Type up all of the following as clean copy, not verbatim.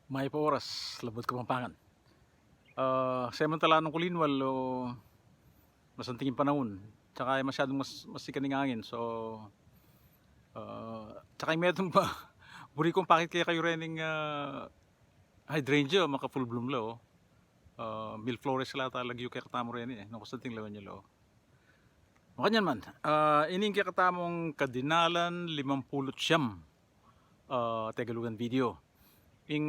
May pa oras, labot Kapampangan. Samantala nung kulinwal o masantingin panahon. Tsaka ay masyadong masikaning hangin. So, tsaka yung medong pa, buri kong pakit kaya kayo rening hydrangea, maka full bloom lo. Mil flores la talagyo kaya katamo rin eh. Nung kusanting lawan nyo lo. Makanyan man, ining kaya katamong kadinalan 50 Tegalugan video. Ing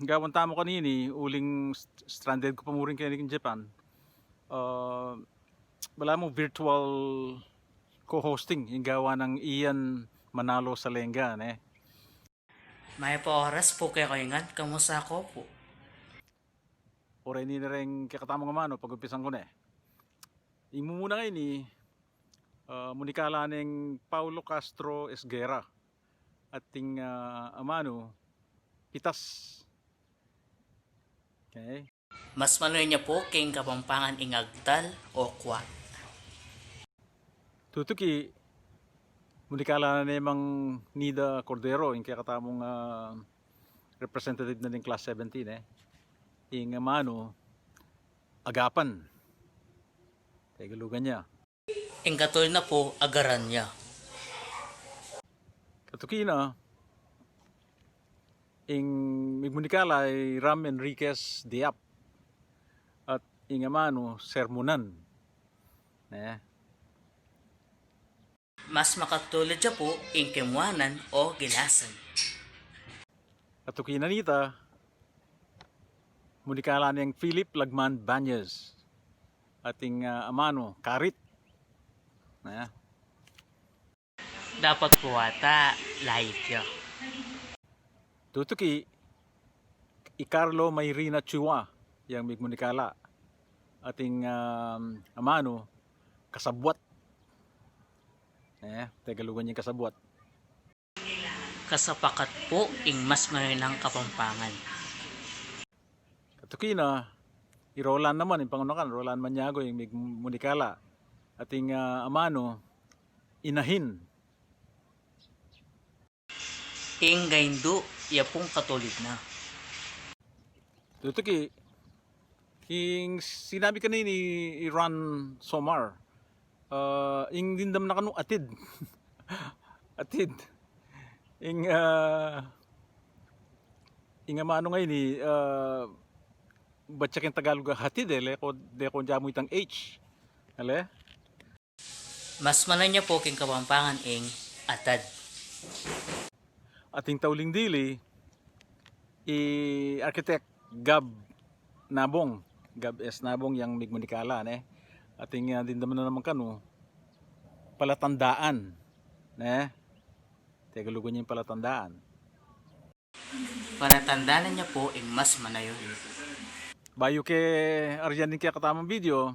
gawan tamo kanini uling stranded ko pamuring kaya in Japan. Wala mo virtual co-hosting yung gawa ng Ian Manalo sa Lenga eh. May pa oras po kayo kaingan, kamusta ko po? Ora ini na rin kakatamo nga mano pag umpisan ko na eh. Ing muna ngayon ni munikala ng Paulo Castro Esguera at ting amano pitas. Okay. Mas manoy niya po king Kapampangan ingagtal o kwa. Tutuki munikala na namang Nida Cordero yung kaya katamong representative na ng class 17 eh. Ing amano agapan. Tegalugan niya. Ingkatol na po agaran niya. Katukina ing migmunikala ay Ram Enriquez Diap at ing amano sermonan. Mas makatulad siya po ing kimuanan o gilasan. Katukina nita munikala niyang Philip Lagman Banyas ating amano Karit. Dapat po ata light niya. Tutuki Icarlo Mayrina Chua yang migmunikala ating amano kasabwat. Tegalugan yung kasabwat. Kasapakat po ing mas manoy ng Kapampangan. Katukina Roland naman yung pangunakan Roland Maniago yung migmunikala ating amano inahin. Ing gaindu, iya pong katulid na. Tutuki ing sinabi ka ni Ron Somar ing dindam na kanu atid atid ing amano ngayon ni batsak yung Tagalog hatid eh leko jamo itang H ale Mas manoy niya po king Kapampangan ing atad. ating tauling dili architect Gab Nabong Gab S Nabong yang migmunikala ating din naman kanu palatandaan Tegalugan niya yung palatandaan. Palatandaan niya po ing mas manayon. Bayo ke aryan din kaya katamang video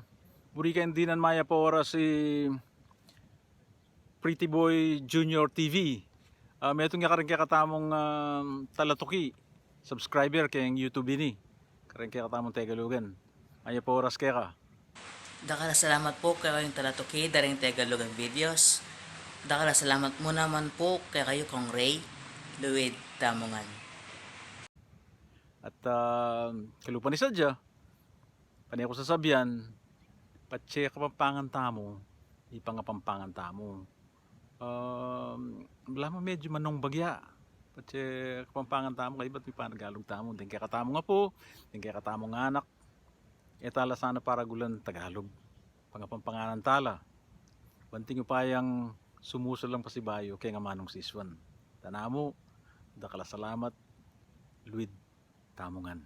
buri ka hindi nan maya pa oras si Pretty Boy Junior TV. Metong nga karin kaya katamong talatuki subscriber kayang YouTube ini karin kaya katamong Tegalugan maya pa oras kaya ka. Dakala salamat po kayo kayong talatuki daring Tegalugan videos. Dakala salamat mo naman po kayo kong Ray Luid Tamungan. At kalupan ni Sadya panay ako sasabihan patse Kapampangan tamo ipangapampangan tamo wala mo medyo manong bagya patse Kapampangan tamo kay ba't may panagalog tamo din kaya katamo nga po din kaya katamo nga anak etala sana para gulan Tagalog pangapampanganan tala banting upayang sumuso lang pasibayo kaya nga manong siswan tanamo dakala salamat Luid Tamungan.